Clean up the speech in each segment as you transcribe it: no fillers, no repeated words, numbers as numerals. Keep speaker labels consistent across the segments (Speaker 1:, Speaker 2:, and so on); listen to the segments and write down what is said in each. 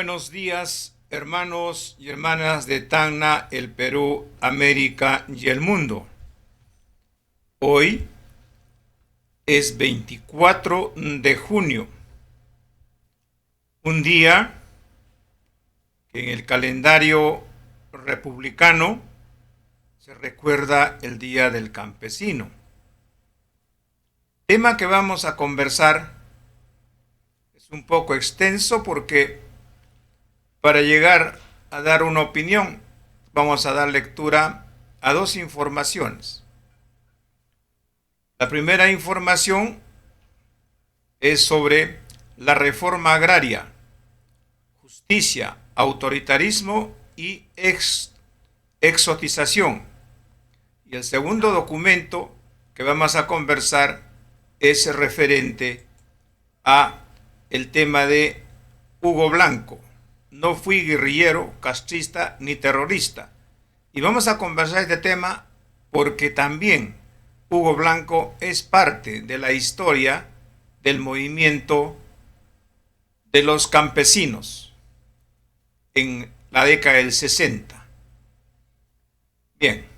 Speaker 1: buenos días, hermanos y hermanas de Tacna, el Perú, América y el mundo. Hoy es 24 de junio, un día que en el calendario republicano se recuerda el Día del Campesino. Tema que vamos a conversar es un poco extenso porque para llegar a dar una opinión vamos a dar lectura a dos informaciones. La primera información es sobre la reforma agraria, justicia, autoritarismo y exotización. Y el segundo documento que vamos a conversar es referente a el tema de Hugo Blanco. No fui guerrillero, castrista ni terrorista. Y vamos a conversar este tema porque también Hugo Blanco es parte de la historia del movimiento de los campesinos en la década del 60. Bien.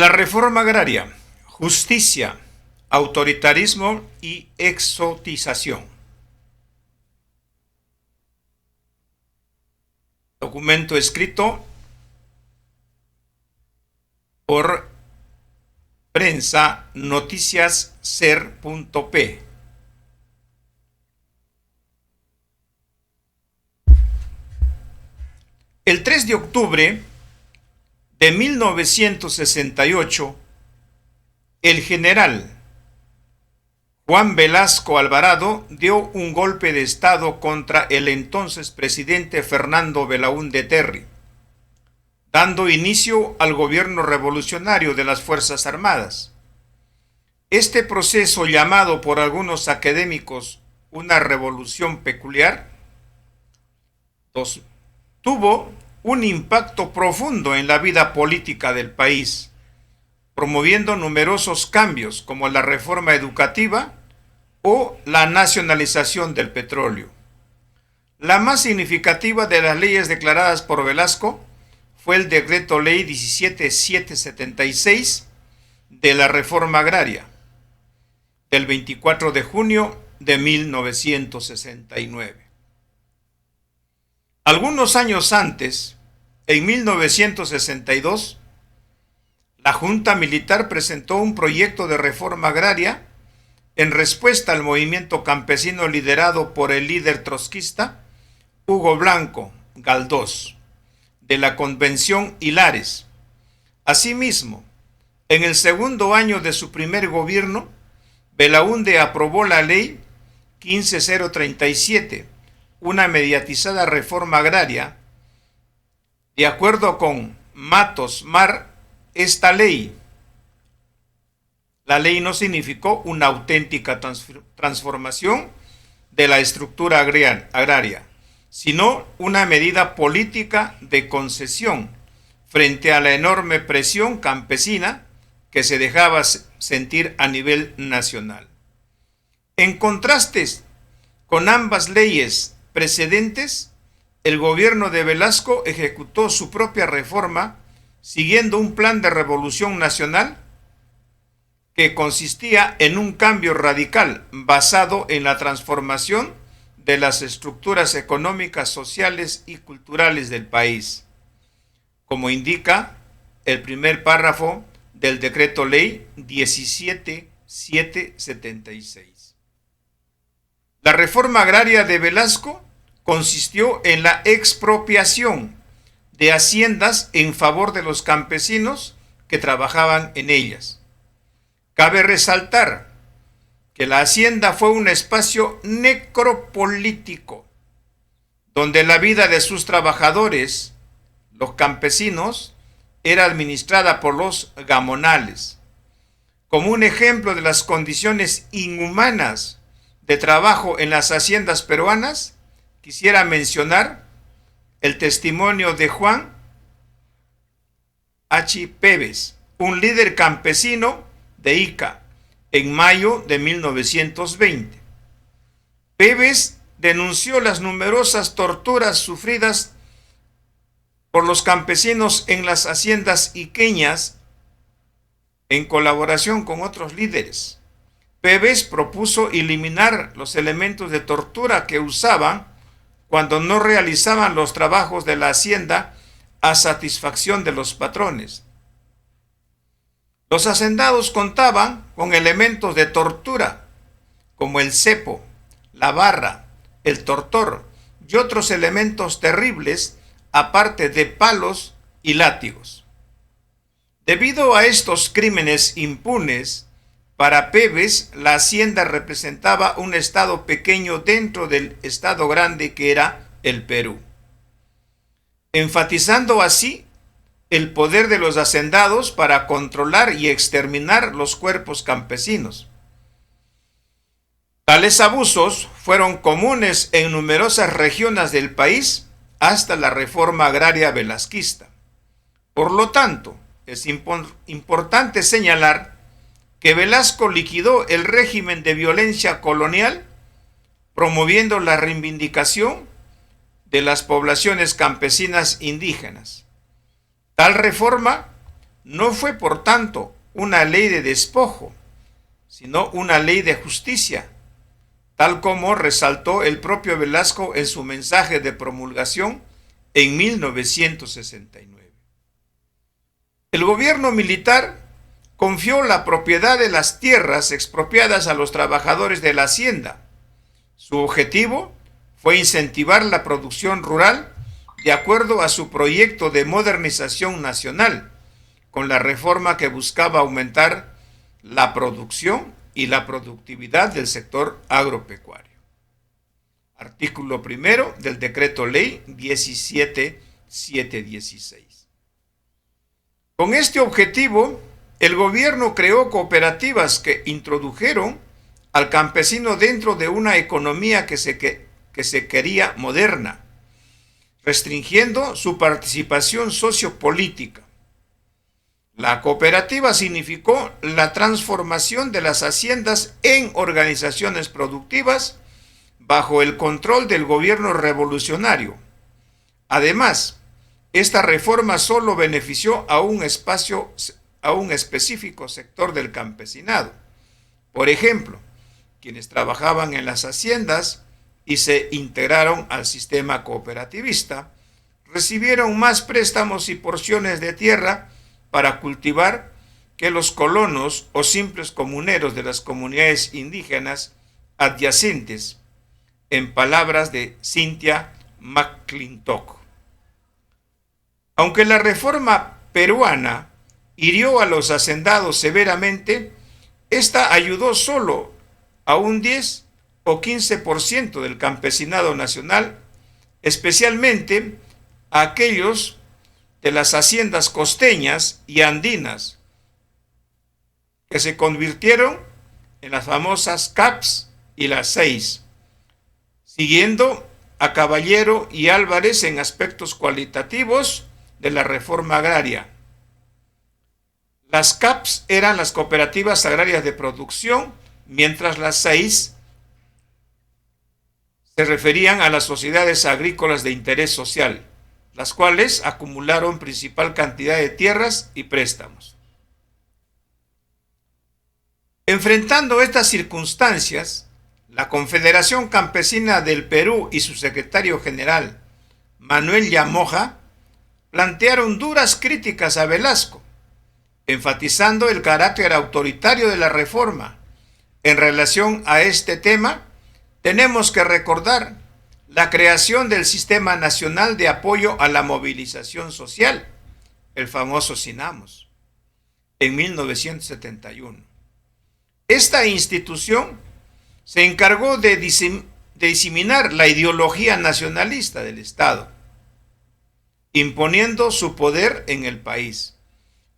Speaker 1: La reforma agraria, justicia, autoritarismo y exotización. Documento escrito por prensa noticiasser.p. El 3 de octubre de 1968, el general Juan Velasco Alvarado dio un golpe de Estado contra el entonces presidente Fernando Belaúnde Terry, dando inicio al gobierno revolucionario de las Fuerzas Armadas. Este proceso, llamado por algunos académicos una revolución peculiar, tuvo un impacto profundo en la vida política del país, promoviendo numerosos cambios como la reforma educativa o la nacionalización del petróleo. La más significativa de las leyes declaradas por Velasco fue el Decreto Ley 17776 de la Reforma Agraria, del 24 de junio de 1969. Algunos años antes, en 1962, la Junta Militar presentó un proyecto de reforma agraria en respuesta al movimiento campesino liderado por el líder trotskista Hugo Blanco Galdós, de la Convención Hilares. Asimismo, en el segundo año de su primer gobierno, Belaúnde aprobó la Ley 15037, una mediatizada reforma agraria. De acuerdo con Matos Mar, esta ley, la ley no significó una auténtica transformación de la estructura agraria, sino una medida política de concesión frente a la enorme presión campesina que se dejaba sentir a nivel nacional. En contraste con ambas leyes precedentes, el gobierno de Velasco ejecutó su propia reforma siguiendo un plan de revolución nacional que consistía en un cambio radical basado en la transformación de las estructuras económicas, sociales y culturales del país. como indica el primer párrafo del decreto ley 17776. La reforma agraria de Velasco consistió en la expropiación de haciendas en favor de los campesinos que trabajaban en ellas. Cabe resaltar que la hacienda fue un espacio necropolítico, donde la vida de sus trabajadores, los campesinos, era administrada por los gamonales. Como un ejemplo de las condiciones inhumanas de trabajo en las haciendas peruanas, quisiera mencionar el testimonio de Juan H. Pérez, un líder campesino de Ica, en mayo de 1920. Pérez denunció las numerosas torturas sufridas por los campesinos en las haciendas iqueñas en colaboración con otros líderes. Pérez propuso eliminar los elementos de tortura que usaban cuando no realizaban los trabajos de la hacienda a satisfacción de los patrones. Los hacendados contaban con elementos de tortura, como el cepo, la barra, el tortor y otros elementos terribles, aparte de palos y látigos. Debido a estos crímenes impunes, para Pérez la hacienda representaba un estado pequeño dentro del estado grande que era el Perú, enfatizando así el poder de los hacendados para controlar y exterminar los cuerpos campesinos. Tales abusos fueron comunes en numerosas regiones del país hasta la reforma agraria velasquista. Por lo tanto, es importante señalar que Velasco liquidó el régimen de violencia colonial, promoviendo la reivindicación de las poblaciones campesinas indígenas. Tal reforma no fue, por tanto, una ley de despojo, sino una ley de justicia, tal como resaltó el propio Velasco en su mensaje de promulgación en 1969. El gobierno militar confió la propiedad de las tierras expropiadas a los trabajadores de la hacienda. Su objetivo fue incentivar la producción rural de acuerdo a su proyecto de modernización nacional, con la reforma que buscaba aumentar la producción y la productividad del sector agropecuario. Artículo primero del Decreto Ley 17716. Con este objetivo, el gobierno creó cooperativas que introdujeron al campesino dentro de una economía que se quería moderna, restringiendo su participación sociopolítica. La cooperativa significó la transformación de las haciendas en organizaciones productivas bajo el control del gobierno revolucionario. Además, esta reforma solo benefició a un específico sector del campesinado. Por ejemplo, quienes trabajaban en las haciendas y se integraron al sistema cooperativista, recibieron más préstamos y porciones de tierra para cultivar que los colonos o simples comuneros de las comunidades indígenas adyacentes, en palabras de Cynthia McClintock. Aunque la reforma peruana hirió a los hacendados severamente, esta ayudó solo a un 10 o 15% del campesinado nacional, especialmente a aquellos de las haciendas costeñas y andinas, que se convirtieron en las famosas CAPs y las 6, siguiendo a Caballero y Álvarez en aspectos cualitativos de la reforma agraria. Las CAPs eran las cooperativas agrarias de producción, mientras las 6 se referían a las sociedades agrícolas de interés social, las cuales acumularon principal cantidad de tierras y préstamos. Enfrentando estas circunstancias, la Confederación Campesina del Perú y su secretario general, Manuel Llamoja, plantearon duras críticas a Velasco, enfatizando el carácter autoritario de la reforma. En relación a este tema, tenemos que recordar la creación del Sistema Nacional de Apoyo a la Movilización Social, el famoso SINAMOS, en 1971. Esta institución se encargó de diseminar la ideología nacionalista del Estado, imponiendo su poder en el país,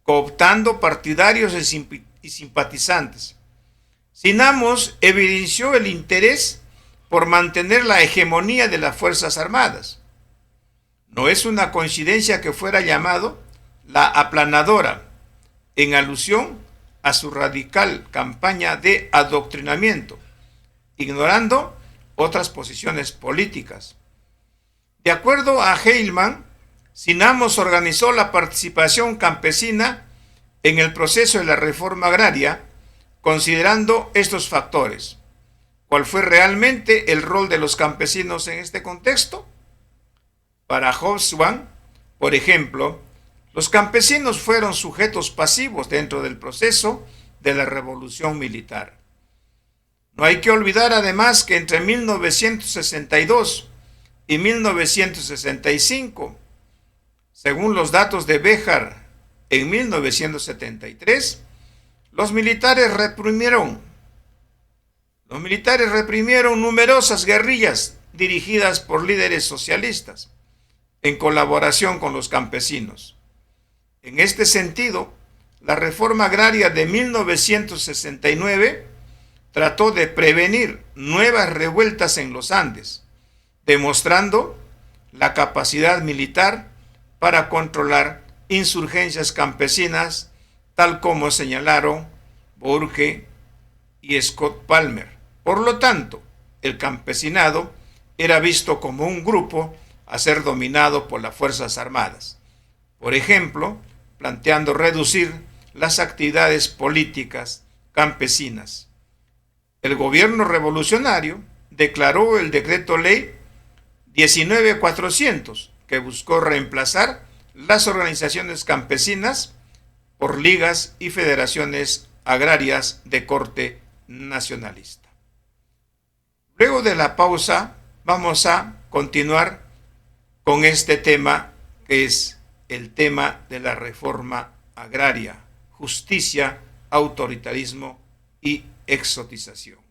Speaker 1: cooptando partidarios y simpatizantes. SINAMOS evidenció el interés por mantener la hegemonía de las Fuerzas Armadas. No es una coincidencia que fuera llamado la aplanadora, en alusión a su radical campaña de adoctrinamiento, ignorando otras posiciones políticas. De acuerdo a Heilman, SINAMOS organizó la participación campesina en el proceso de la reforma agraria, considerando estos factores. ¿Cuál fue realmente el rol de los campesinos en este contexto? Para Hobsbawm, por ejemplo, los campesinos fueron sujetos pasivos dentro del proceso de la revolución militar. No hay que olvidar además que entre 1962 y 1965, según los datos de Béjar en 1973, los militares reprimieron numerosas guerrillas dirigidas por líderes socialistas en colaboración con los campesinos. En este sentido, la reforma agraria de 1969 trató de prevenir nuevas revueltas en los Andes, demostrando la capacidad militar para controlar insurgencias campesinas, tal como señalaron Burge y Scott Palmer. Por lo tanto, el campesinado era visto como un grupo a ser dominado por las Fuerzas Armadas. Por ejemplo, planteando reducir las actividades políticas campesinas. El gobierno revolucionario declaró el decreto ley 19.400, que buscó reemplazar las organizaciones campesinas por ligas y federaciones agrarias de corte nacionalista. Luego de la pausa, vamos a continuar con este tema, que es el tema de la reforma agraria, justicia, autoritarismo y exotización.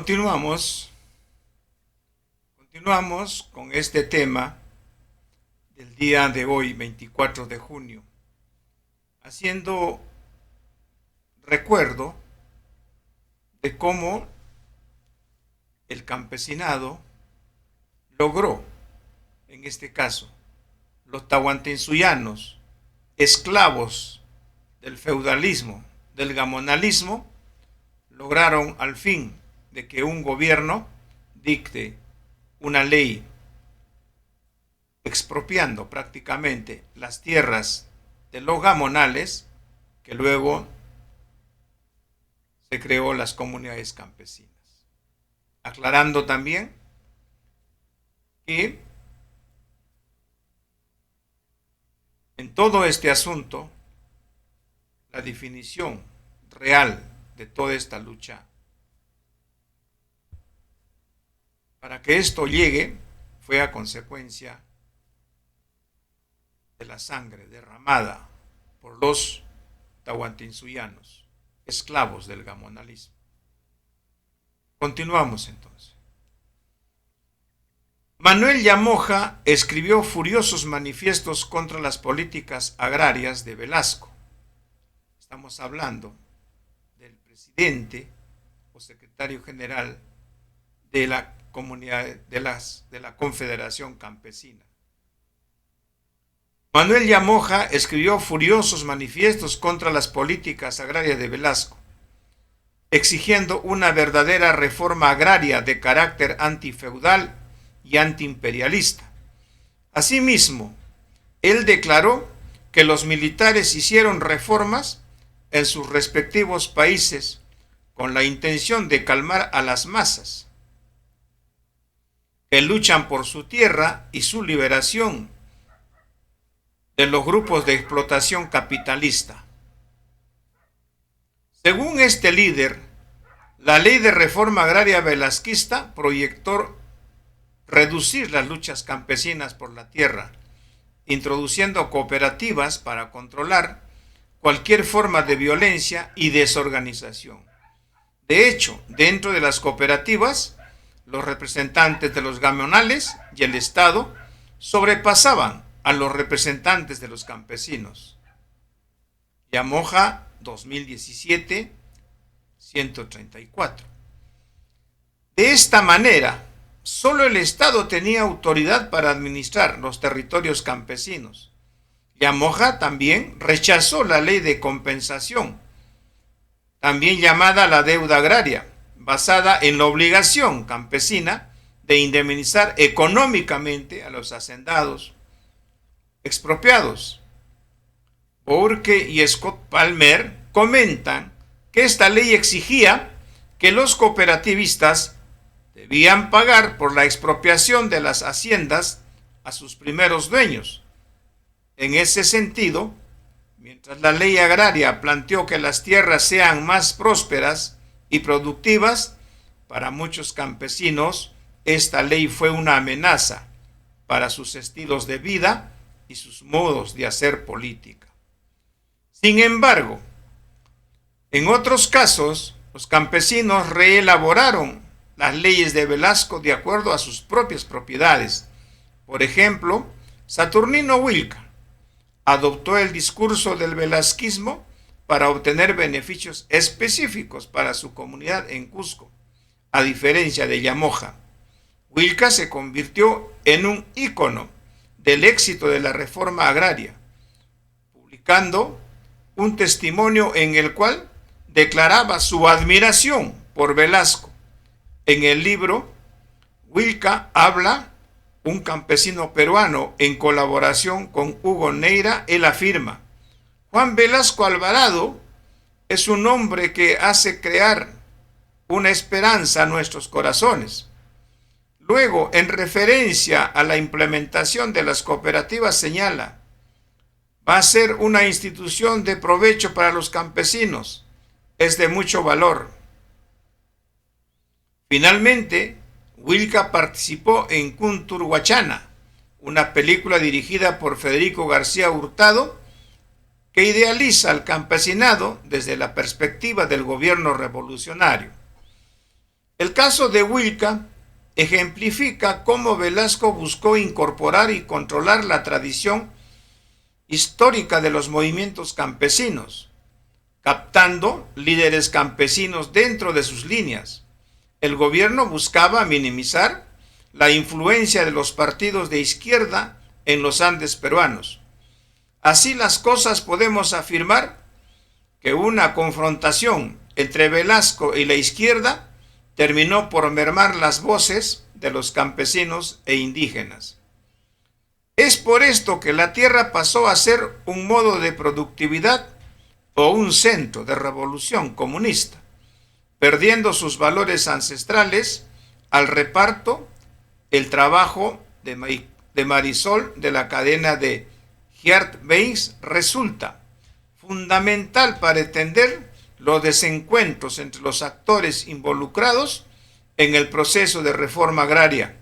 Speaker 1: Continuamos con este tema del día de hoy, 24 de junio, haciendo recuerdo de cómo el campesinado logró, en este caso, los tahuantinsuyanos, esclavos del feudalismo, del gamonalismo, lograron al fin de que un gobierno dicte una ley expropiando prácticamente las tierras de los gamonales, que luego se creó las comunidades campesinas. Aclarando también que en todo este asunto, la definición real de toda esta lucha, para que esto llegue, fue a consecuencia de la sangre derramada por los tahuantinsuyanos, esclavos del gamonalismo. Continuamos entonces. Manuel Llamoja escribió furiosos manifiestos contra las políticas agrarias de Velasco. Estamos hablando del presidente o secretario general de la comunidad de la Confederación Campesina. Manuel Llamoja escribió furiosos manifiestos contra las políticas agrarias de Velasco, exigiendo una verdadera reforma agraria de carácter antifeudal y antiimperialista. Asimismo, él declaró que los militares hicieron reformas en sus respectivos países con la intención de calmar a las masas que luchan por su tierra y su liberación de los grupos de explotación capitalista. Según este líder, la ley de reforma agraria velasquista proyectó reducir las luchas campesinas por la tierra, introduciendo cooperativas para controlar cualquier forma de violencia y desorganización. De hecho, dentro de las cooperativas, los representantes de los gamonales y el Estado sobrepasaban a los representantes de los campesinos. Llamoja, 2017, 134. De esta manera, solo el Estado tenía autoridad para administrar los territorios campesinos. Llamoja también rechazó la ley de compensación, también llamada la deuda agraria, basada en la obligación campesina de indemnizar económicamente a los hacendados expropiados. Bourke y Scott Palmer comentan que esta ley exigía que los cooperativistas debían pagar por la expropiación de las haciendas a sus primeros dueños. En ese sentido, mientras la ley agraria planteó que las tierras sean más prósperas y productivas, para muchos campesinos esta ley fue una amenaza para sus estilos de vida y sus modos de hacer política. Sin embargo, en otros casos, los campesinos reelaboraron las leyes de Velasco de acuerdo a sus propias propiedades. Por ejemplo, Saturnino Huilca adoptó el discurso del velasquismo para obtener beneficios específicos para su comunidad en Cusco, a diferencia de Llamoja. Huilca se convirtió en un ícono del éxito de la reforma agraria, publicando un testimonio en el cual declaraba su admiración por Velasco. En el libro, Huilca habla un campesino peruano en colaboración con Hugo Neira. Él afirma: Juan Velasco Alvarado es un hombre que hace crear una esperanza a nuestros corazones. Luego, en referencia a la implementación de las cooperativas, señala: va a ser una institución de provecho para los campesinos, es de mucho valor. Finalmente, Huilca participó en Kunturhuachana, una película dirigida por Federico García Hurtado, que idealiza al campesinado desde la perspectiva del gobierno revolucionario. El caso de Huilca ejemplifica cómo Velasco buscó incorporar y controlar la tradición histórica de los movimientos campesinos, captando líderes campesinos dentro de sus líneas. El gobierno buscaba minimizar la influencia de los partidos de izquierda en los Andes peruanos. Así las cosas, podemos afirmar que una confrontación entre Velasco y la izquierda terminó por mermar las voces de los campesinos e indígenas. Es por esto que la tierra pasó a ser un modo de productividad o un centro de revolución comunista, perdiendo sus valores ancestrales al reparto, el trabajo de Marisol de la cadena de Geert-Beyns resulta fundamental para entender los desencuentros entre los actores involucrados en el proceso de reforma agraria.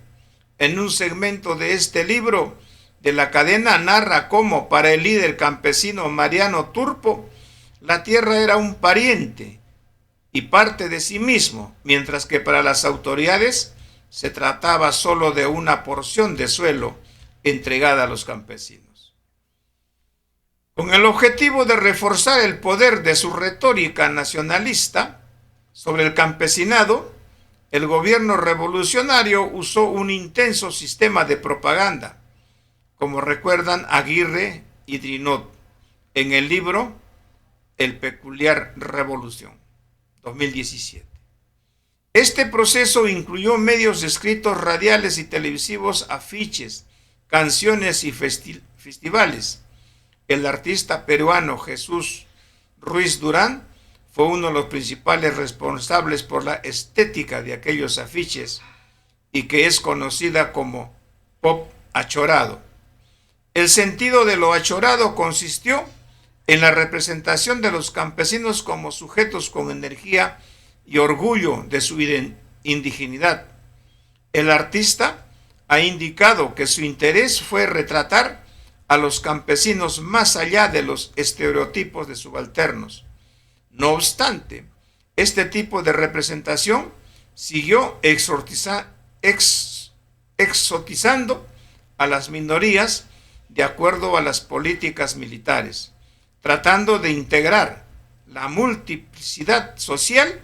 Speaker 1: En un segmento de este libro, de la cadena narra cómo para el líder campesino Mariano Turpo, la tierra era un pariente y parte de sí mismo, mientras que para las autoridades se trataba solo de una porción de suelo entregada a los campesinos. Con el objetivo de reforzar el poder de su retórica nacionalista sobre el campesinado, el gobierno revolucionario usó un intenso sistema de propaganda, como recuerdan Aguirre y Drinot en el libro El peculiar Revolución, 2017. Este proceso incluyó medios escritos, radiales y televisivos, afiches, canciones y festivales. El artista peruano Jesús Ruiz Durán fue uno de los principales responsables por la estética de aquellos afiches y que es conocida como pop achorado. El sentido de lo achorado consistió en la representación de los campesinos como sujetos con energía y orgullo de su indigenidad. El artista ha indicado que su interés fue retratar a los campesinos más allá de los estereotipos de subalternos. No obstante, este tipo de representación siguió exotizando a las minorías de acuerdo a las políticas militares, tratando de integrar la multiplicidad social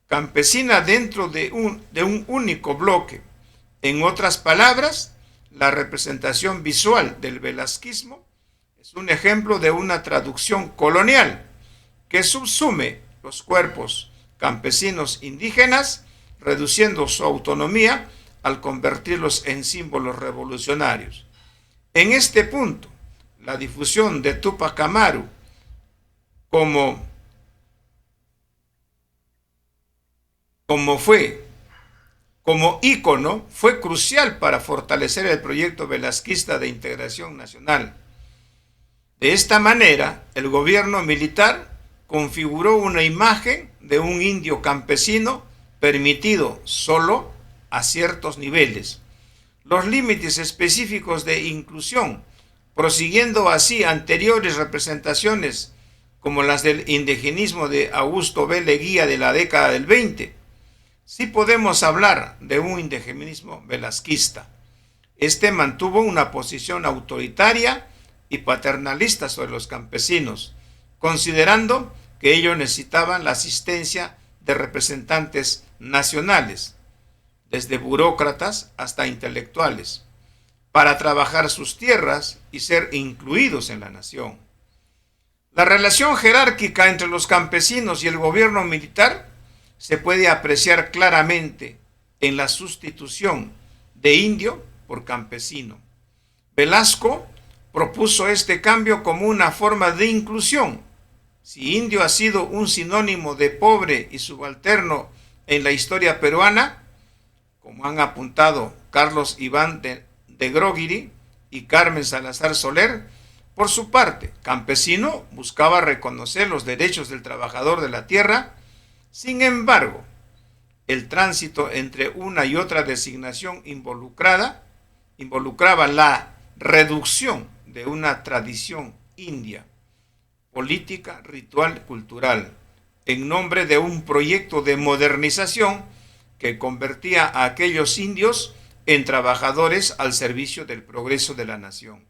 Speaker 1: campesina dentro de un único bloque. En otras palabras, la representación visual del velasquismo es un ejemplo de una traducción colonial que subsume los cuerpos campesinos indígenas, reduciendo su autonomía al convertirlos en símbolos revolucionarios. En este punto, la difusión de Tupac Amaru como ícono fue crucial para fortalecer el proyecto velasquista de integración nacional. De esta manera, el gobierno militar configuró una imagen de un indio campesino permitido solo a ciertos niveles. Los límites específicos de inclusión, prosiguiendo así anteriores representaciones como las del indigenismo de Augusto B. Leguía de la década del 20. Sí podemos hablar de un indigenismo velasquista. Este mantuvo una posición autoritaria y paternalista sobre los campesinos, considerando que ellos necesitaban la asistencia de representantes nacionales, desde burócratas hasta intelectuales, para trabajar sus tierras y ser incluidos en la nación. La relación jerárquica entre los campesinos y el gobierno militar se puede apreciar claramente en la sustitución de indio por campesino. Velasco propuso este cambio como una forma de inclusión. Si indio ha sido un sinónimo de pobre y subalterno en la historia peruana, como han apuntado Carlos Iván de Groguiri y Carmen Salazar Soler, por su parte, campesino buscaba reconocer los derechos del trabajador de la tierra. Sin embargo, el tránsito entre una y otra designación involucraba la reducción de una tradición india, política, ritual, cultural, en nombre de un proyecto de modernización que convertía a aquellos indios en trabajadores al servicio del progreso de la nación,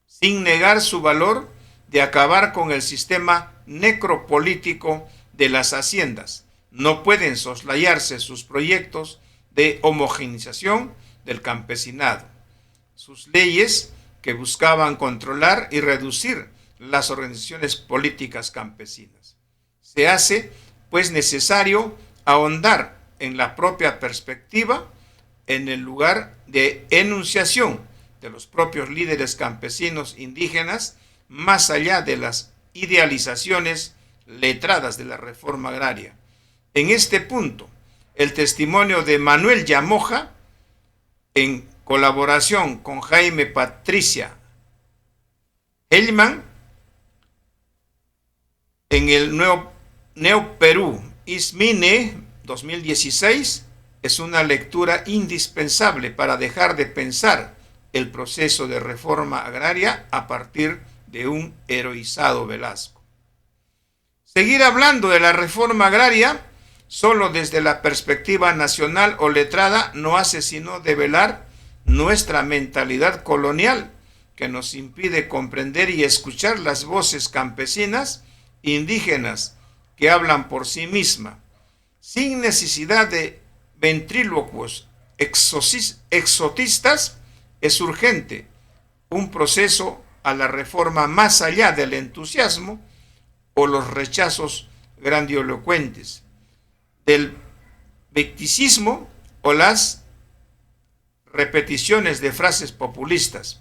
Speaker 1: sin negar su valor de acabar con el sistema necropolítico de las haciendas. No pueden soslayarse sus proyectos de homogeneización del campesinado, sus leyes que buscaban controlar y reducir las organizaciones políticas campesinas. Se hace, pues, necesario ahondar en la propia perspectiva, en el lugar de enunciación de los propios líderes campesinos indígenas, más allá de las idealizaciones letradas de la reforma agraria. En este punto, el testimonio de Manuel Llamoja, en colaboración con Jaime Patricia Hellman, en el Neo Perú Ismine 2016, es una lectura indispensable para dejar de pensar el proceso de reforma agraria a partir de un heroizado Velasco. Seguir hablando de la reforma agraria solo desde la perspectiva nacional o letrada no hace sino develar nuestra mentalidad colonial, que nos impide comprender y escuchar las voces campesinas indígenas que hablan por sí mismas, sin necesidad de ventrílocuos exotistas. Es urgente un proceso a la reforma más allá del entusiasmo o los rechazos grandilocuentes, del victicismo o las repeticiones de frases populistas.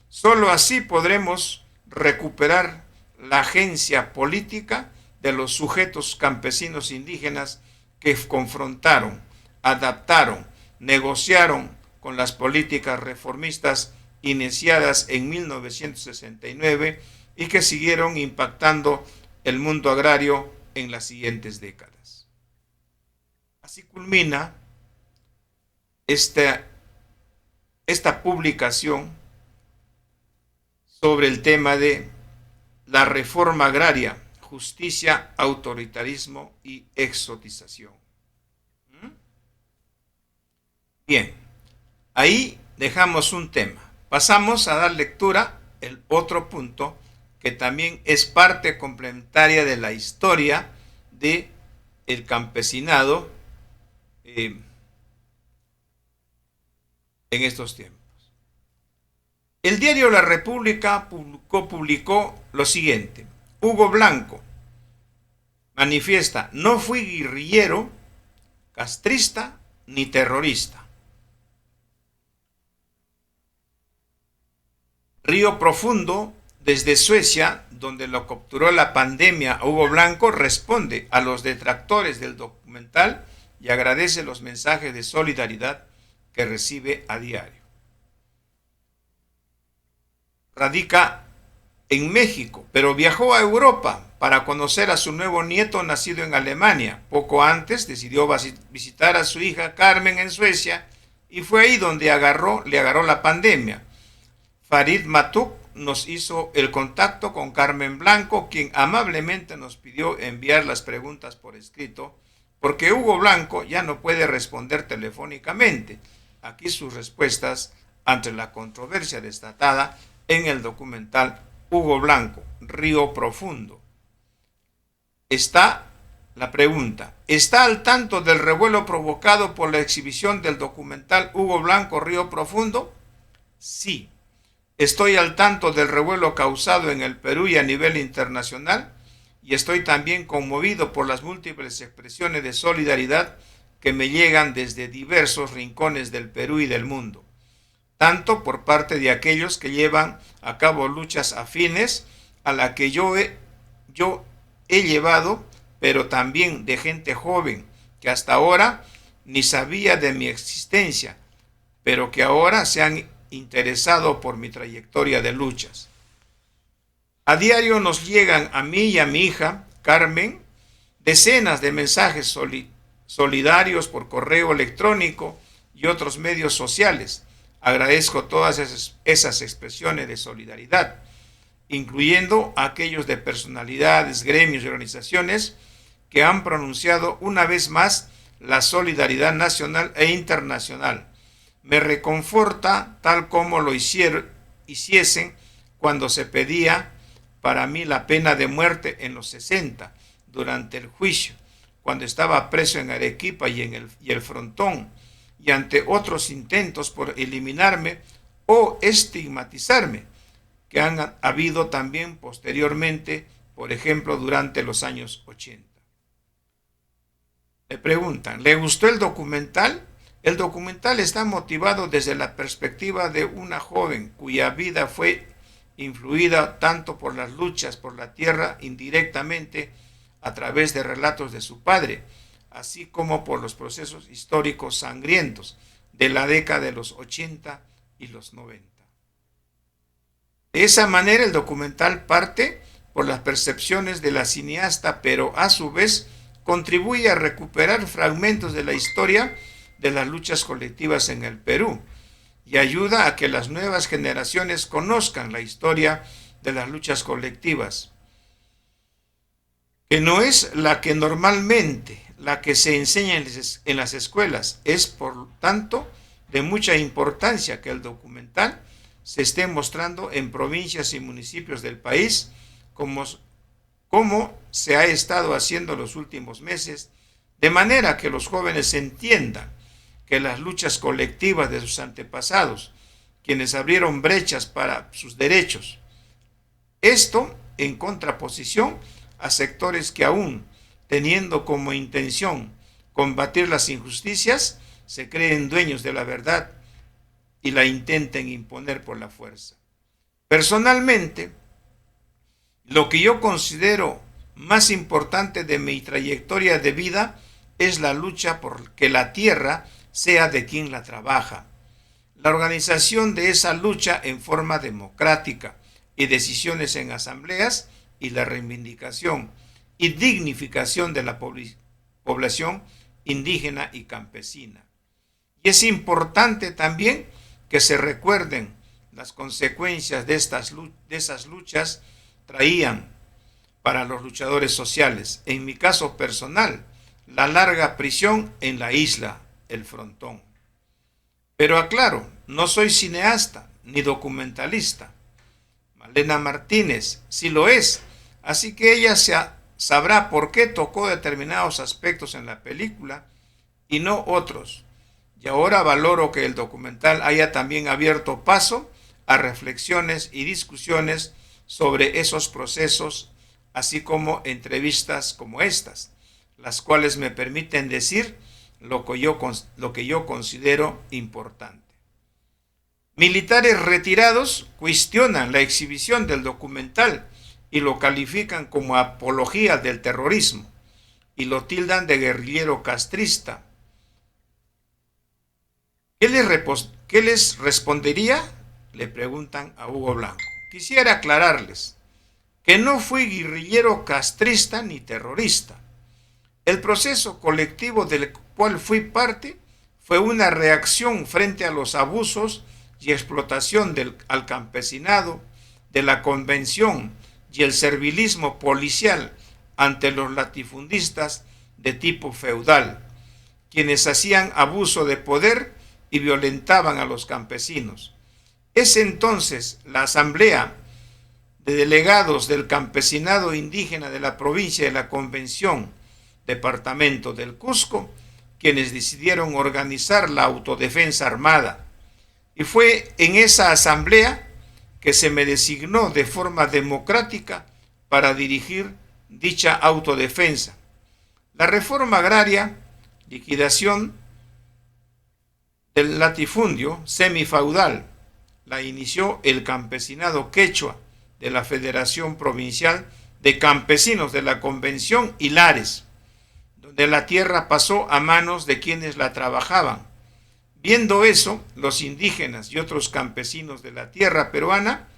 Speaker 1: Solo así podremos recuperar la agencia política de los sujetos campesinos indígenas que confrontaron, adaptaron, negociaron con las políticas reformistas iniciadas en 1969 y que siguieron impactando el mundo agrario en las siguientes décadas. Así culmina esta publicación sobre el tema de la reforma agraria, justicia, autoritarismo y exotización. Bien, ahí dejamos un tema. Pasamos a dar lectura el otro punto que también es parte complementaria de la historia de el campesinado en estos tiempos. El diario La República publicó lo siguiente: Hugo Blanco manifiesta: no fui guerrillero, castrista ni terrorista. Río Profundo, desde Suecia, donde lo capturó la pandemia, Hugo Blanco responde a los detractores del documental y agradece los mensajes de solidaridad que recibe a diario. Radica en México, pero viajó a Europa para conocer a su nuevo nieto nacido en Alemania. Poco antes decidió visitar a su hija Carmen en Suecia y fue ahí donde le agarró la pandemia. Farid Matuk nos hizo el contacto con Carmen Blanco, quien amablemente nos pidió enviar las preguntas por escrito, porque Hugo Blanco ya no puede responder telefónicamente. Aquí sus respuestas ante la controversia desatada en el documental Hugo Blanco, Río Profundo. Está la pregunta: ¿está al tanto del revuelo provocado por la exhibición del documental Hugo Blanco, Río Profundo? Sí. Estoy al tanto del revuelo causado en el Perú y a nivel internacional, y estoy también conmovido por las múltiples expresiones de solidaridad que me llegan desde diversos rincones del Perú y del mundo, tanto por parte de aquellos que llevan a cabo luchas afines a la que yo he llevado, pero también de gente joven que hasta ahora ni sabía de mi existencia, pero que ahora se han interesado por mi trayectoria de luchas. A diario nos llegan a mí y a mi hija, Carmen, decenas de mensajes solidarios por correo electrónico y otros medios sociales. Agradezco todas esas expresiones de solidaridad, incluyendo a aquellos de personalidades, gremios y organizaciones que han pronunciado una vez más la solidaridad nacional e internacional. Me reconforta tal como lo hiciesen cuando se pedía para mí la pena de muerte en los 60, durante el juicio, cuando estaba preso en Arequipa y el Frontón, y ante otros intentos por eliminarme o estigmatizarme, que han habido también posteriormente, por ejemplo, durante los años 80. Le preguntan, ¿le gustó el documental? El documental está motivado desde la perspectiva de una joven cuya vida fue influida tanto por las luchas por la tierra indirectamente a través de relatos de su padre, así como por los procesos históricos sangrientos de la década de los 80 y los 90. De esa manera el documental parte por las percepciones de la cineasta, pero a su vez contribuye a recuperar fragmentos de la historia de las luchas colectivas en el Perú y ayuda a que las nuevas generaciones conozcan la historia de las luchas colectivas, que no es la que normalmente, la que se enseña en las escuelas. Es, por tanto, de mucha importancia que el documental se esté mostrando en provincias y municipios del país, como se ha estado haciendo los últimos meses, de manera que los jóvenes entiendan que las luchas colectivas de sus antepasados, quienes abrieron brechas para sus derechos, esto en contraposición a sectores que aún, teniendo como intención combatir las injusticias, se creen dueños de la verdad y la intenten imponer por la fuerza. Personalmente, lo que yo considero más importante de mi trayectoria de vida es la lucha por que la tierra sea de quien la trabaja, la organización de esa lucha en forma democrática y decisiones en asambleas y la reivindicación y dignificación de la población indígena y campesina. Y es importante también que se recuerden las consecuencias de esas luchas traían para los luchadores sociales. En mi caso personal, la larga prisión en la isla El Frontón. Pero aclaro, no soy cineasta ni documentalista. Malena Martínez sí lo es, así que ella sabrá por qué tocó determinados aspectos en la película y no otros. Y ahora valoro que el documental haya también abierto paso a reflexiones y discusiones sobre esos procesos, así como entrevistas como estas, las cuales me permiten decir lo que yo considero importante. Militares retirados cuestionan la exhibición del documental y lo califican como apología del terrorismo y lo tildan de guerrillero castrista. ¿Qué les respondería? Le preguntan a Hugo Blanco. Quisiera aclararles que no fui guerrillero castrista ni terrorista. El proceso colectivo del cual fui parte fue una reacción frente a los abusos y explotación al campesinado, de la convención y el servilismo policial ante los latifundistas de tipo feudal, quienes hacían abuso de poder y violentaban a los campesinos. Es entonces la Asamblea de Delegados del Campesinado Indígena de la provincia de la Convención, departamento del Cusco, quienes decidieron organizar la autodefensa armada. Y fue en esa asamblea que se me designó de forma democrática para dirigir dicha autodefensa. La reforma agraria, liquidación del latifundio semifeudal, la inició el campesinado quechua de la Federación Provincial de Campesinos de la Convención y Lares, donde la tierra pasó a manos de quienes la trabajaban. Viendo eso, los indígenas y otros campesinos de la tierra peruana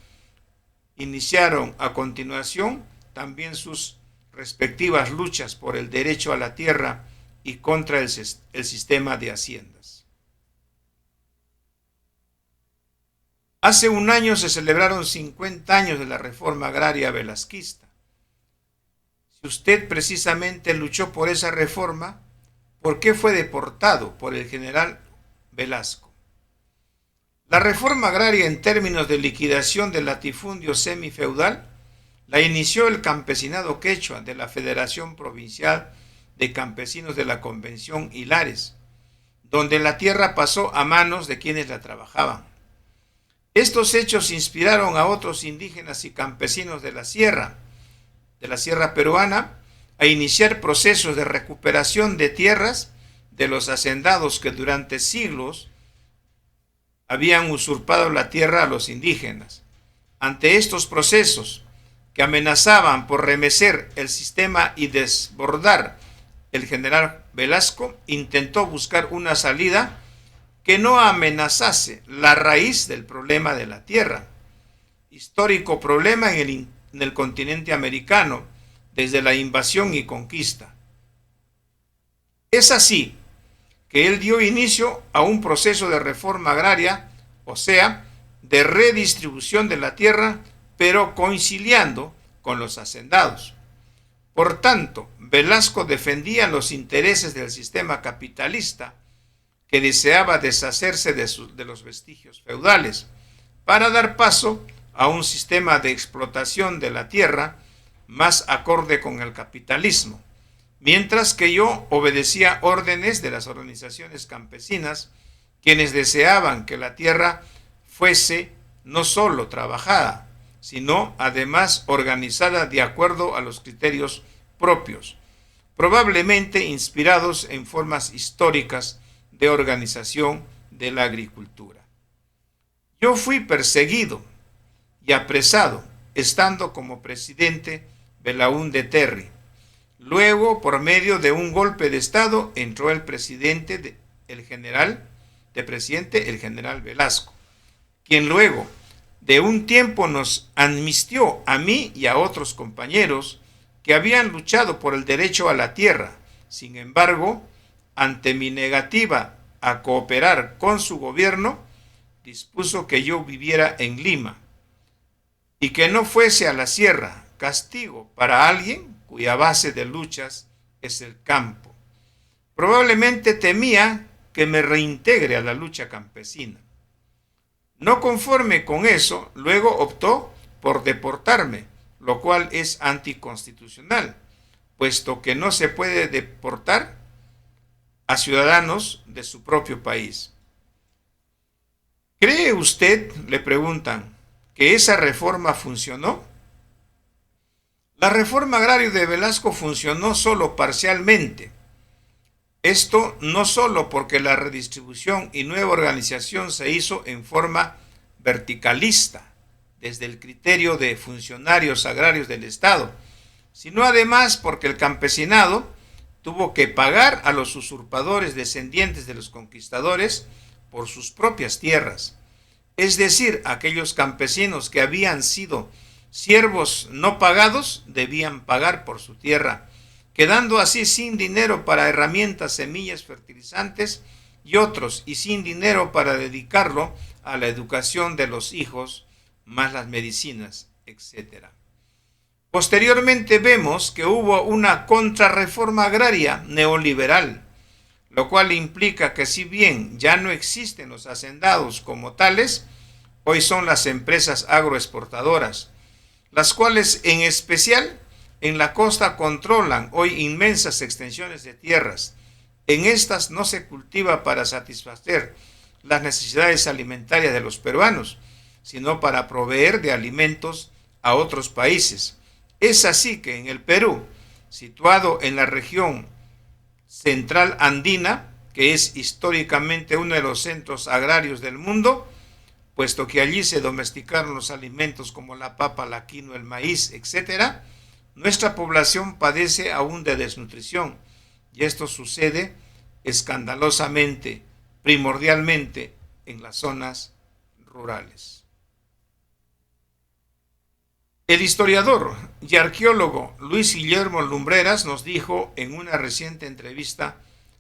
Speaker 1: iniciaron a continuación también sus respectivas luchas por el derecho a la tierra y contra el sistema de haciendas. Hace un año se celebraron 50 años de la reforma agraria velasquista. Si usted precisamente luchó por esa reforma, por qué fue deportado por el general Velasco. La reforma agraria en términos de liquidación del latifundio semifeudal la inició el campesinado quechua de la Federación Provincial de Campesinos de la Convención Hilares, donde la tierra pasó a manos de quienes la trabajaban. Estos hechos inspiraron a otros indígenas y campesinos de la sierra peruana, a iniciar procesos de recuperación de tierras de los hacendados que durante siglos habían usurpado la tierra a los indígenas. Ante estos procesos, que amenazaban por remecer el sistema y desbordar, el general Velasco intentó buscar una salida que no amenazase la raíz del problema de la tierra, histórico problema en el continente americano desde la invasión y conquista. Es así que él dio inicio a un proceso de reforma agraria, o sea, de redistribución de la tierra, pero conciliando con los hacendados. Por tanto, Velasco defendía los intereses del sistema capitalista, que deseaba deshacerse de los vestigios feudales, para dar paso a un sistema de explotación de la tierra más acorde con el capitalismo, mientras que yo obedecía órdenes de las organizaciones campesinas, quienes deseaban que la tierra fuese no solo trabajada, sino además organizada de acuerdo a los criterios propios, probablemente inspirados en formas históricas de organización de la agricultura. Yo fui perseguido y apresado, estando como presidente Belaúnde Terry. Luego, por medio de un golpe de Estado, entró el presidente, el general Velasco, quien luego de un tiempo nos amnistió a mí y a otros compañeros que habían luchado por el derecho a la tierra. Sin embargo, ante mi negativa a cooperar con su gobierno, dispuso que yo viviera en Lima y que no fuese a la sierra, castigo para alguien cuya base de luchas es el campo. Probablemente temía que me reintegre a la lucha campesina. No conforme con eso, luego optó por deportarme, lo cual es anticonstitucional, puesto que no se puede deportar a ciudadanos de su propio país. ¿Cree usted, le preguntan, que esa reforma funcionó? La reforma agraria de Velasco funcionó solo parcialmente. Esto no solo porque la redistribución y nueva organización se hizo en forma verticalista, desde el criterio de funcionarios agrarios del Estado, sino además porque el campesinado tuvo que pagar a los usurpadores descendientes de los conquistadores por sus propias tierras, es decir, aquellos campesinos que habían sido siervos no pagados debían pagar por su tierra, quedando así sin dinero para herramientas, semillas, fertilizantes y otros, y sin dinero para dedicarlo a la educación de los hijos, más las medicinas, etc. Posteriormente vemos que hubo una contrarreforma agraria neoliberal, lo cual implica que si bien ya no existen los hacendados como tales, hoy son las empresas agroexportadoras, las cuales en especial en la costa controlan hoy inmensas extensiones de tierras. En estas no se cultiva para satisfacer las necesidades alimentarias de los peruanos, sino para proveer de alimentos a otros países. Es así que en el Perú, situado en la región central andina, que es históricamente uno de los centros agrarios del mundo, puesto que allí se domesticaron los alimentos como la papa, la quinoa, el maíz, etc., nuestra población padece aún de desnutrición, y esto sucede escandalosamente, primordialmente en las zonas rurales. El historiador y arqueólogo Luis Guillermo Lumbreras nos dijo en una reciente entrevista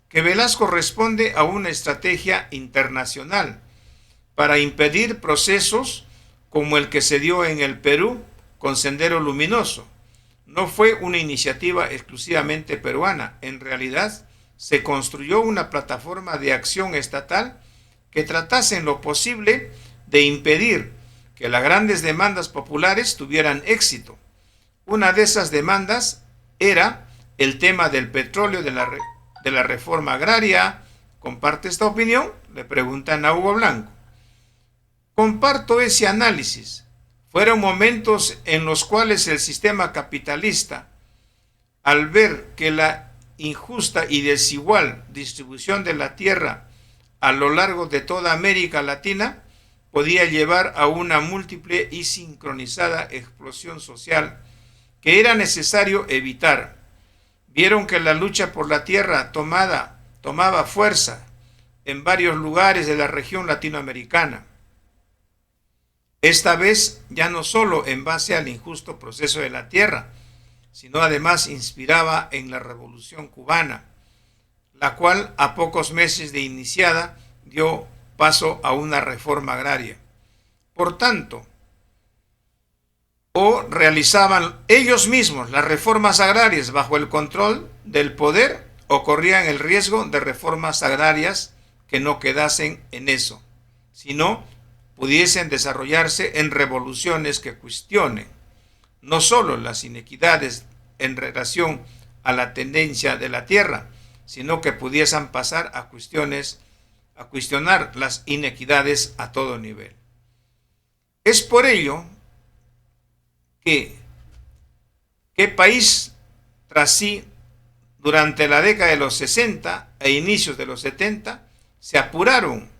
Speaker 1: que Velasco responde a una estrategia internacional para impedir procesos como el que se dio en el Perú con Sendero Luminoso. No fue una iniciativa exclusivamente peruana, en realidad se construyó una plataforma de acción estatal que tratase en lo posible de impedir que las grandes demandas populares tuvieran éxito. Una de esas demandas era el tema del petróleo de la reforma agraria. ¿Comparte esta opinión?, le preguntan a Hugo Blanco. Comparto ese análisis. Fueron momentos en los cuales el sistema capitalista, al ver que la injusta y desigual distribución de la tierra a lo largo de toda América Latina podía llevar a una múltiple y sincronizada explosión social que era necesario evitar, vieron que la lucha por la tierra tomaba fuerza en varios lugares de la región latinoamericana. Esta vez ya no solo en base al injusto proceso de la tierra, sino además inspiraba en la Revolución Cubana, la cual a pocos meses de iniciada dio paso a una reforma agraria. Por tanto, o realizaban ellos mismos las reformas agrarias bajo el control del poder, o corrían el riesgo de reformas agrarias que no quedasen en eso, sino pudiesen desarrollarse en revoluciones que cuestionen no solo las inequidades en relación a la tendencia de la tierra, sino que pudiesen pasar a cuestionar las inequidades a todo nivel. Es por ello que qué país tras sí durante la década de los 60 e inicios de los 70 se apuraron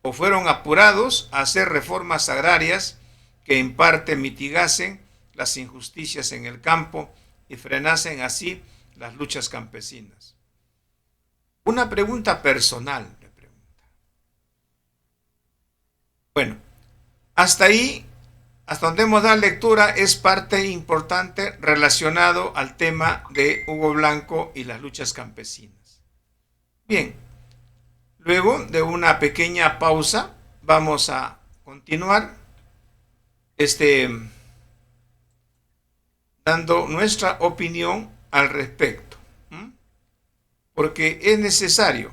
Speaker 1: o fueron apurados a hacer reformas agrarias que en parte mitigasen las injusticias en el campo y frenasen así las luchas campesinas. Una pregunta personal, le pregunta. Bueno, hasta ahí, hasta donde hemos dado lectura, es parte importante relacionado al tema de Hugo Blanco y las luchas campesinas. Bien, luego de una pequeña pausa, vamos a continuar dando nuestra opinión al respecto, porque es necesario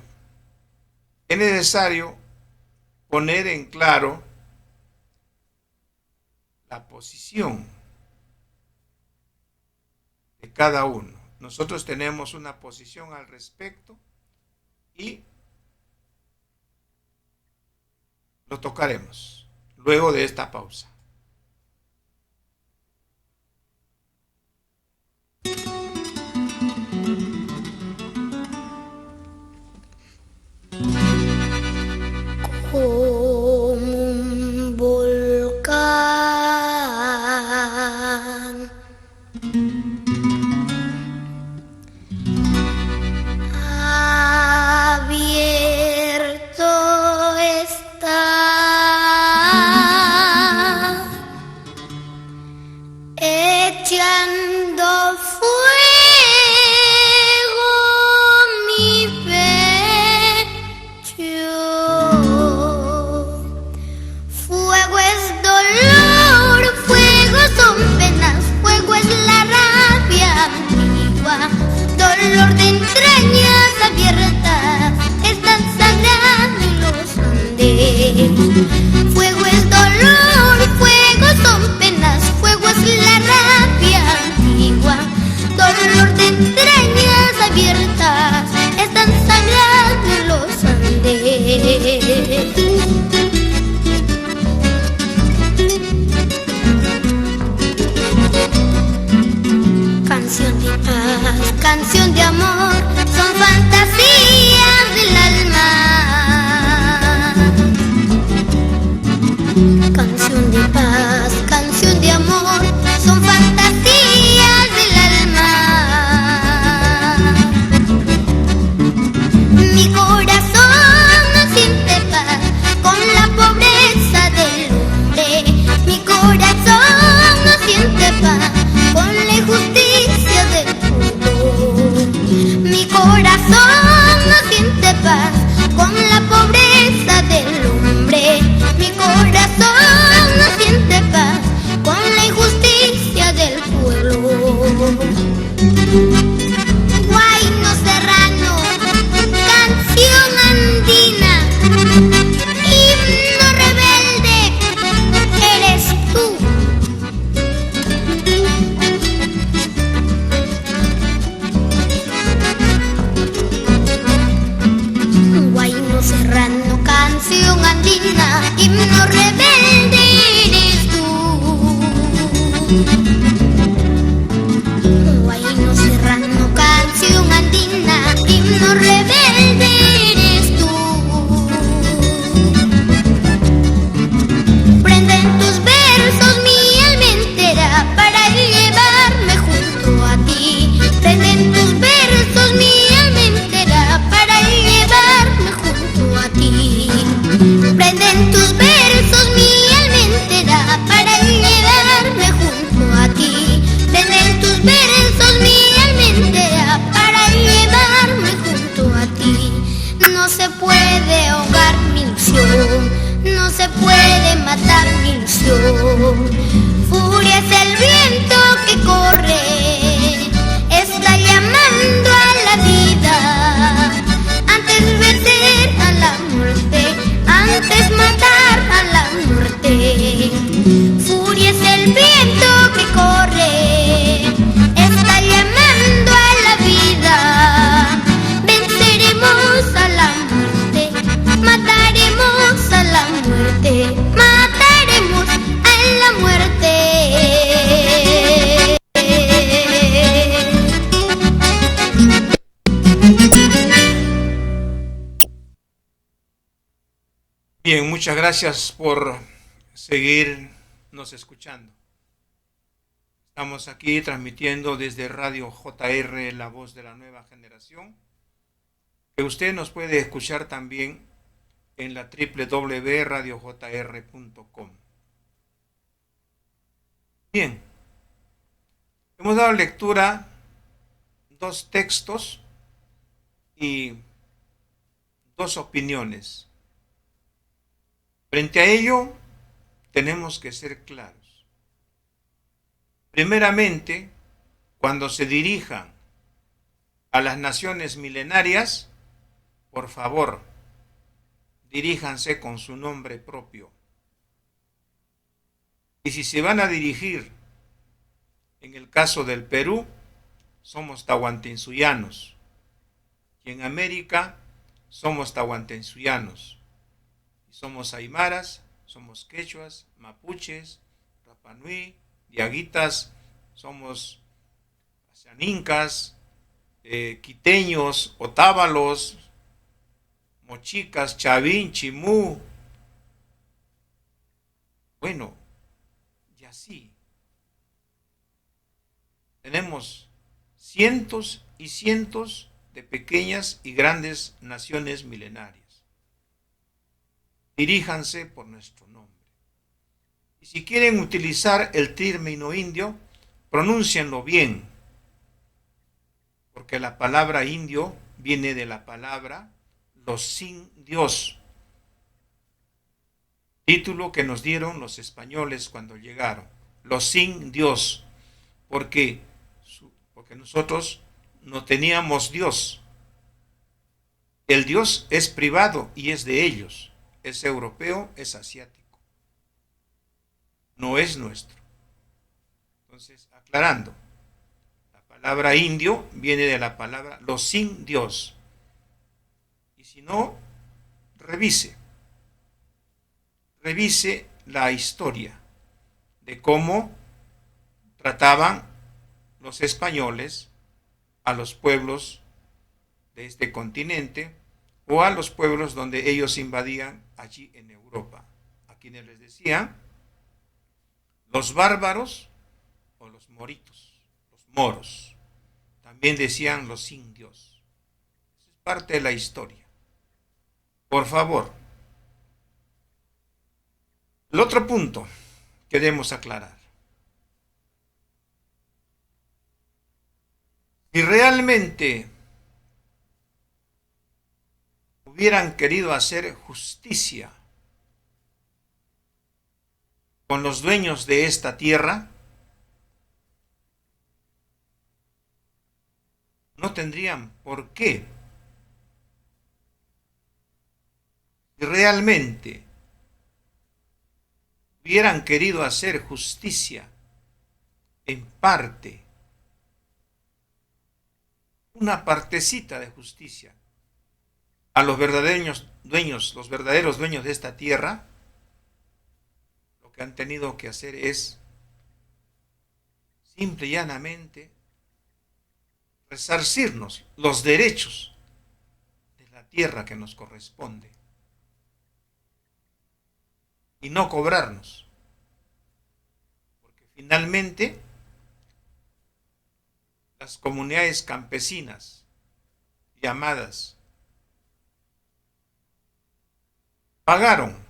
Speaker 1: poner en claro la posición de cada uno. Nosotros tenemos una posición al respecto y lo tocaremos luego de esta pausa.
Speaker 2: Como un volcán abierto está, echando fuego mi pecho. Fuego es dolor, fuego son penas, fuego es la rabia antigua, dolor de entrañas abiertas, están sangrando los Andes. Fuego es dolor, fuego son penas, fuego es la rabia antigua, dolor de entrañas abiertas, están sangrando los Andes. Canción de paz, canción de amor, son fantasías del alma. Canción de paz, canción de amor, son fantasías del alma. Mi corazón no siente paz con la pobreza del hombre. Mi corazón no siente paz con la injusticia del pueblo. Mi corazón no siente paz con la pobreza del hombre. Mi corazón no siente paz con la injusticia del pueblo. Guayno Serrano,
Speaker 1: Bien, muchas gracias por seguirnos escuchando. Estamos aquí transmitiendo desde Radio JR, la voz de la nueva generación, que usted nos puede escuchar también en la www.radiojr.com. Bien, hemos dado lectura dos textos y dos opiniones. Frente a ello, tenemos que ser claros. Primeramente, cuando se dirijan a las naciones milenarias, por favor, diríjanse con su nombre propio. Y si se van a dirigir, en el caso del Perú, somos tahuantinsuyanos. Y en América, somos tahuantinsuyanos. Y somos aymaras, somos quechuas, mapuches, rapanui, diaguitas, somos asaninkas, quiteños, otávalos, mochicas, chavín, chimú. Bueno, y así. Tenemos cientos y cientos de pequeñas y grandes naciones milenarias. Diríjanse por nuestro nombre. Y si quieren utilizar el término indio, pronúncienlo bien, porque la palabra indio viene de la palabra los sin Dios, título que nos dieron los españoles cuando llegaron, los sin Dios, porque nosotros no teníamos Dios. El Dios es privado y es de ellos, es europeo, es asiático, no es nuestro. Entonces, aclarando, la palabra indio viene de la palabra los sin Dios. Y si no, revise la historia de cómo trataban los españoles a los pueblos de este continente o a los pueblos donde ellos invadían allí en Europa, a quienes les decían los bárbaros o los moritos, los moros. También decían los indios. Eso es parte de la historia. Por favor. El otro punto que debemos aclarar. Si realmente hubieran querido hacer justicia con los dueños de esta tierra, no tendrían por qué. Si realmente hubieran querido hacer justicia en parte, una partecita de justicia a los verdaderos dueños de esta tierra, lo que han tenido que hacer es simple y llanamente resarcirnos los derechos de la tierra que nos corresponde y no cobrarnos, porque finalmente las comunidades campesinas llamadas pagaron,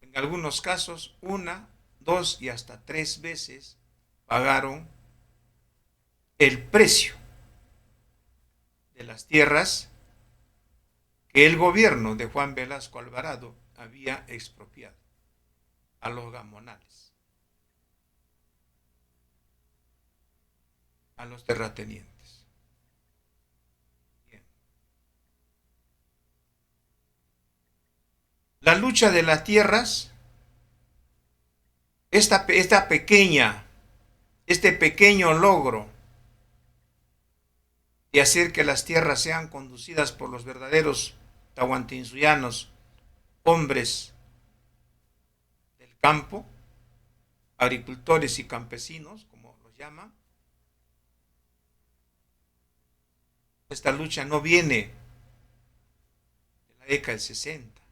Speaker 1: en algunos casos 1, 2 y hasta 3 veces pagaron el precio de las tierras que el gobierno de Juan Velasco Alvarado había expropiado a los gamonales, a los terratenientes. Bien. La lucha de las tierras, este pequeño logro de hacer que las tierras sean conducidas por los verdaderos tahuantinsuyanos, hombres del campo, agricultores y campesinos, como los llaman. Esta lucha no viene de la la década del 60.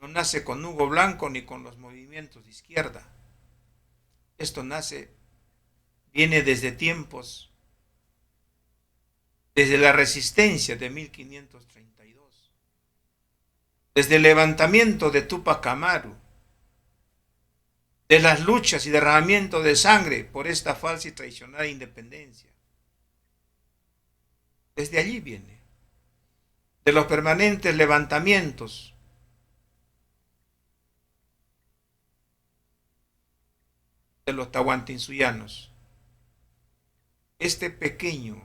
Speaker 1: No nace con Hugo Blanco ni con los movimientos de izquierda. Esto viene desde tiempos, desde la resistencia de 1532, desde el levantamiento de Túpac Amaru, de las luchas y derramamiento de sangre por esta falsa y traicionada independencia. Desde allí viene, de los permanentes levantamientos de los tahuantinsuyanos. Este pequeñito,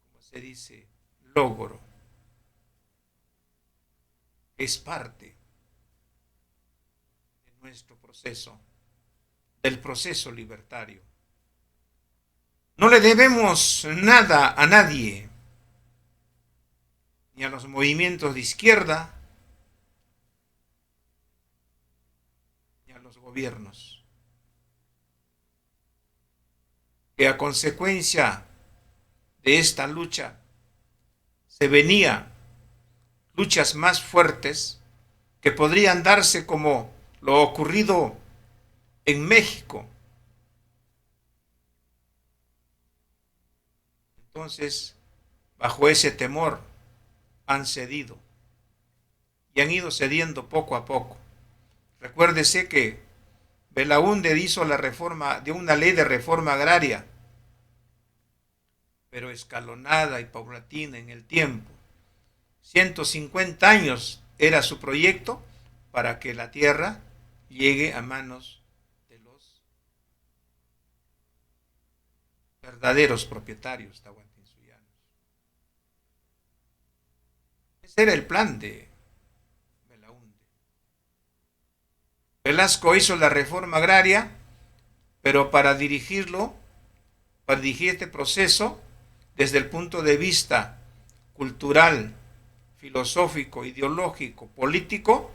Speaker 1: como se dice, logro, es parte de nuestro proceso, del proceso libertario. No le debemos nada a nadie, ni a los movimientos de izquierda, ni a los gobiernos, que a consecuencia de esta lucha se venía luchas más fuertes que podrían darse como lo ocurrido en México. Entonces, bajo ese temor, han cedido y han ido cediendo poco a poco. Recuérdese que Belaúnde hizo la reforma de una ley de reforma agraria, pero escalonada y paulatina en el tiempo. 150 años era su proyecto para que la tierra llegue a manos de los verdaderos propietarios tahuantinsuyanos. Ese era el plan de Belaúnde. Velasco hizo la reforma agraria, pero para dirigir este proceso desde el punto de vista cultural, filosófico, ideológico, político,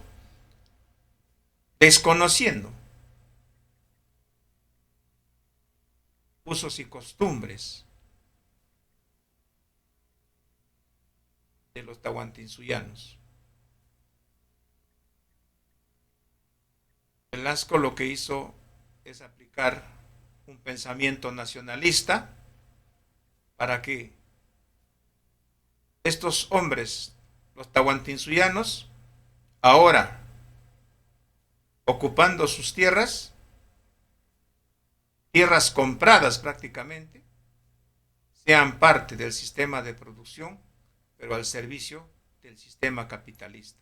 Speaker 1: desconociendo usos y costumbres de los tahuantinsuyanos. Velasco lo que hizo es aplicar un pensamiento nacionalista para que estos hombres, los tahuantinsuyanos, ahora ocupando sus tierras compradas prácticamente, sean parte del sistema de producción, pero al servicio del sistema capitalista.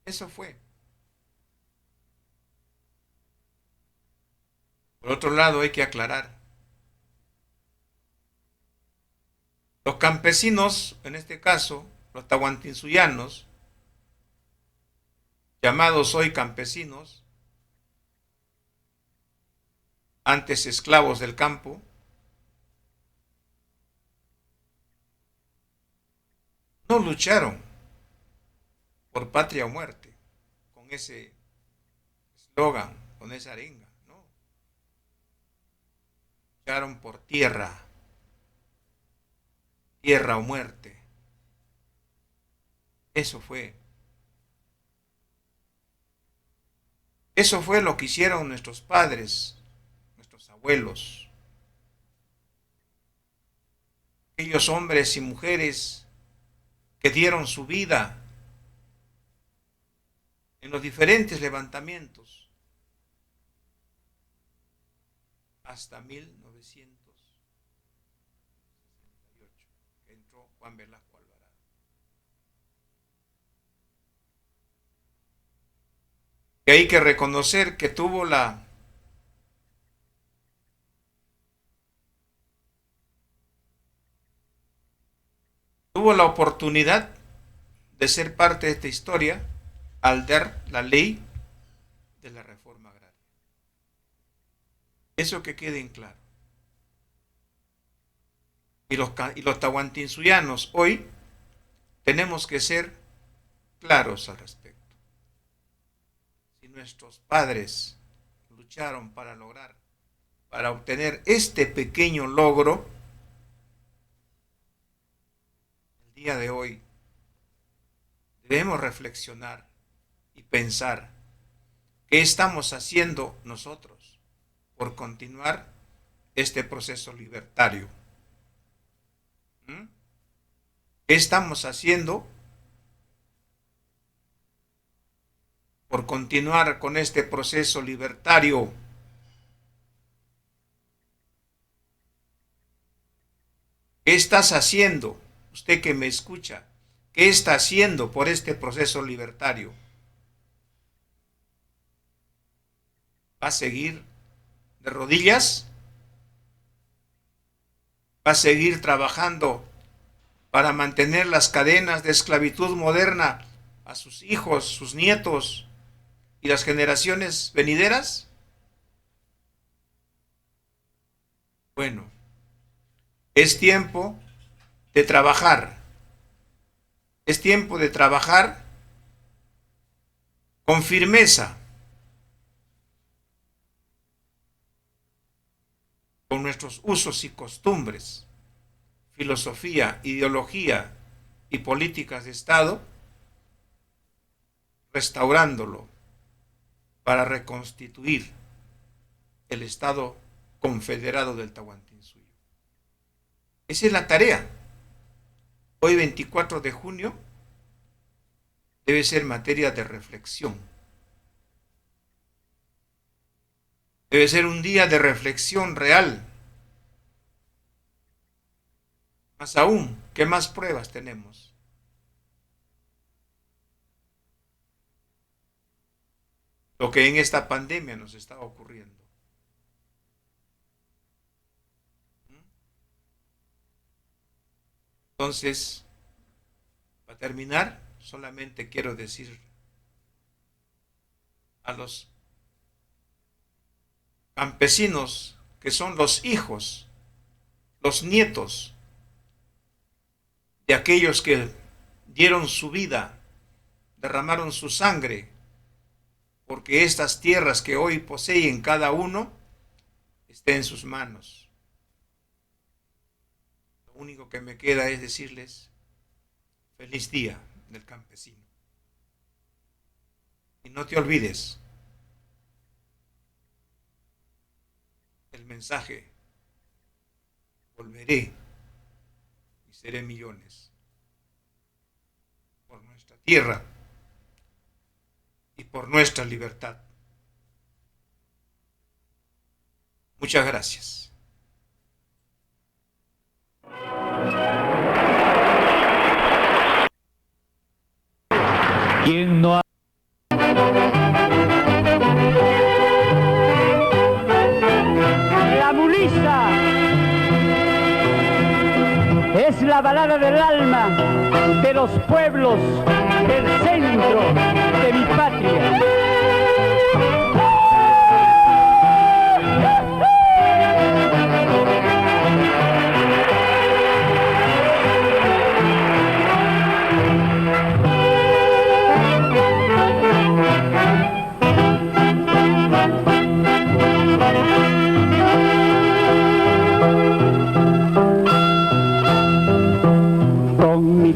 Speaker 1: Eso fue. Por otro lado, hay que aclarar, los campesinos, en este caso, los tahuantinsuyanos, llamados hoy campesinos, antes esclavos del campo, no lucharon por patria o muerte, con ese eslogan, con esa arenga, no. Lucharon por tierra o muerte. Eso fue lo que hicieron nuestros padres, nuestros abuelos, aquellos hombres y mujeres que dieron su vida en los diferentes levantamientos hasta 1968, que entró Juan Velasco Alvarado. Y hay que reconocer que tuvo la oportunidad de ser parte de esta historia al dar la ley de la reforma agraria. Eso que quede en claro. Y los tahuantinsuyanos hoy tenemos que ser claros al respecto. Si nuestros padres lucharon para lograr para obtener este pequeño logro, el día de hoy debemos reflexionar y pensar qué estamos haciendo nosotros por continuar este proceso libertario. ¿Qué estamos haciendo por continuar con este proceso libertario? ¿Qué estás haciendo, usted que me escucha? ¿Qué está haciendo por este proceso libertario? ¿Va a seguir de rodillas? ¿Va a seguir trabajando para mantener las cadenas de esclavitud moderna a sus hijos, sus nietos y las generaciones venideras? Bueno, es tiempo de trabajar. Es tiempo de trabajar con firmeza, con nuestros usos y costumbres, filosofía, ideología y políticas de Estado, restaurándolo para reconstituir el Estado confederado del Tahuantinsuyo. Esa es la tarea. Hoy, 24 de junio, debe ser materia de reflexión. Debe ser un día de reflexión real. Más aún, ¿qué más pruebas tenemos? Lo que en esta pandemia nos está ocurriendo. Entonces, para terminar, solamente quiero decir a los campesinos que son los hijos, los nietos de aquellos que dieron su vida, derramaron su sangre, porque estas tierras que hoy poseen cada uno estén en sus manos. Lo único que me queda es decirles feliz día del campesino. Y no te olvides el mensaje: volveré y seré millones por nuestra tierra y por nuestra libertad. Muchas gracias.
Speaker 3: ¿Quién no ha... La mulisa es la balada del alma de los pueblos del centro de mi patria.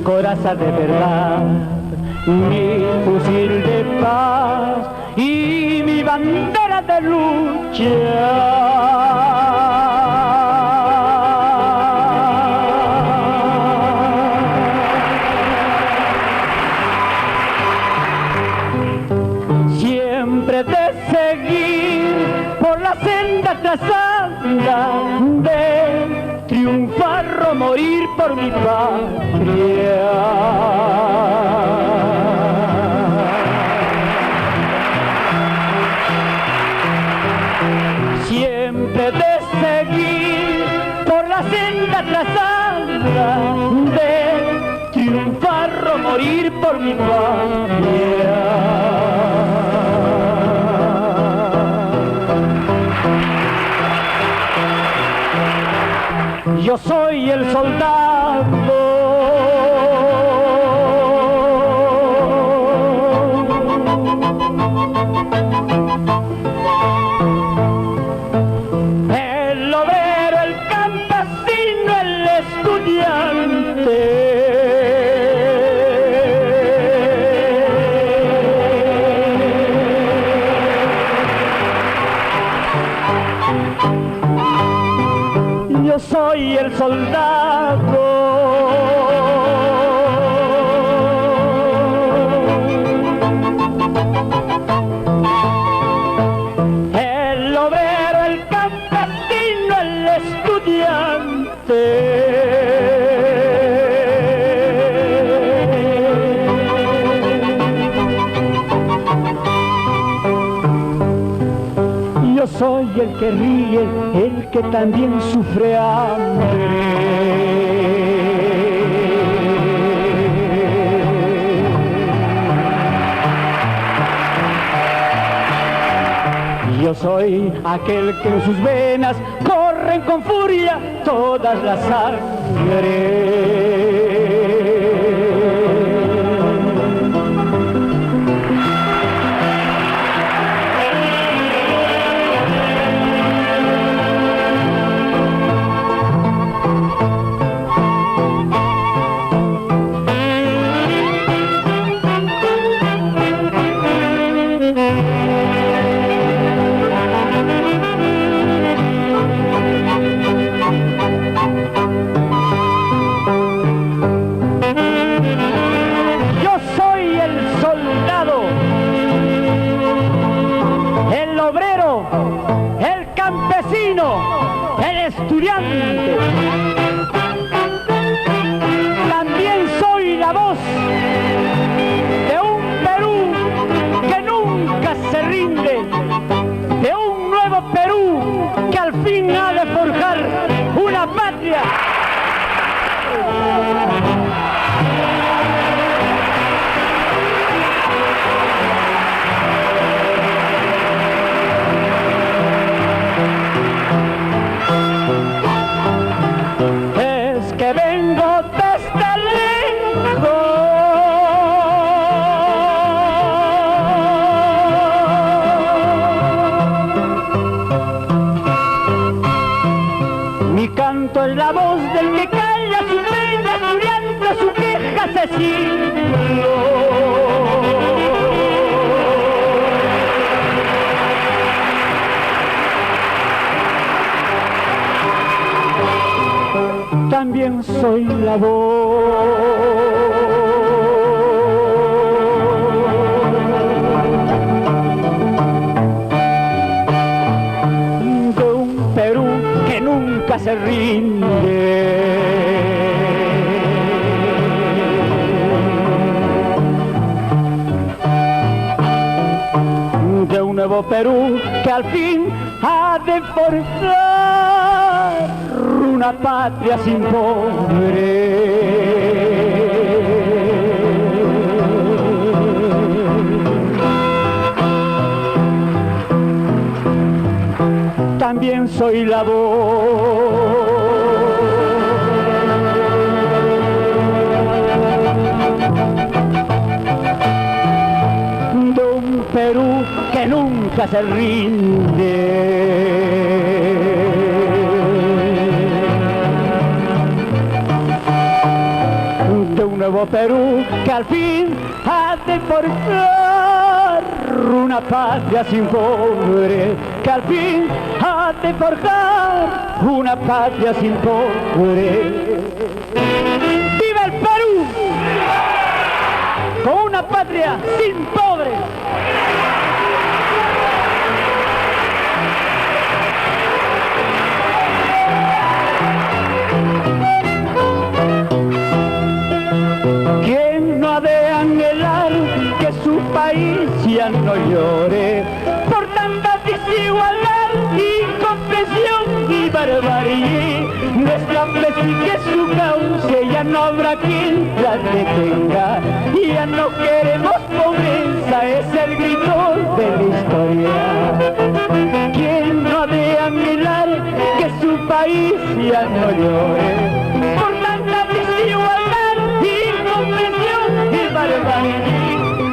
Speaker 3: Coraza de verdad, mi fusil de paz y mi bandera de lucha. Siempre de seguir por la senda trazada, de triunfar o morir por mi patria. Siempre de seguir por la senda trazada, de triunfar o morir por mi patria. Yo soy el soldado soy el soldado. El obrero, el campesino, el estudiante. Yo soy el que ríe, el que también sufre hambre. Yo soy aquel que en sus venas corren con furia todas las sangre. El estudiante. También soy la voz de un Perú que nunca se rinde, de un nuevo Perú que al fin ha de forjar una patria. Es la voz del que calla su pena, su llanto, su queja hace siglos. También soy la voz de un Perú que nunca se rinde, de un nuevo Perú que al fin ha de forjar una patria sin pobre. También soy la voz de un Perú que nunca se rinde, de un nuevo Perú que al fin ha de forjar una patria sin pobre, que al fin ha de forjar una patria sin pobre. ¡Viva el Perú! Con una patria sin pobre. ¿Quién no ha de anhelar que su país ya no llore por tanta desigualdad, incomprensión y barbarie? Nuestra fe sigue su cauce, ya no habrá quien la detenga. Ya no queremos pobreza, es el grito de la historia. ¿Quién no ha de anhelar que su país ya no llore por tanta desigualdad, incomprensión y barbarie?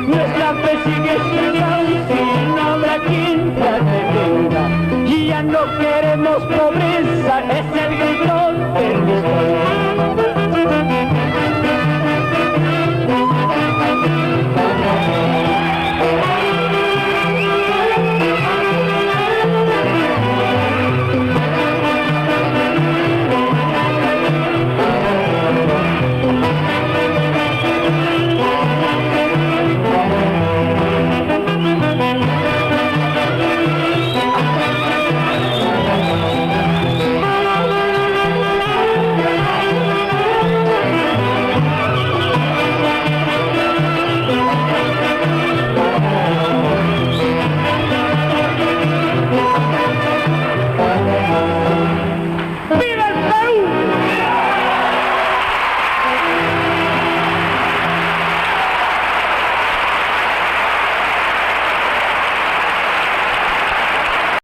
Speaker 3: Nuestra fe sigue su cauce, no habrá quien la detenga. Y ya no queremos pobreza.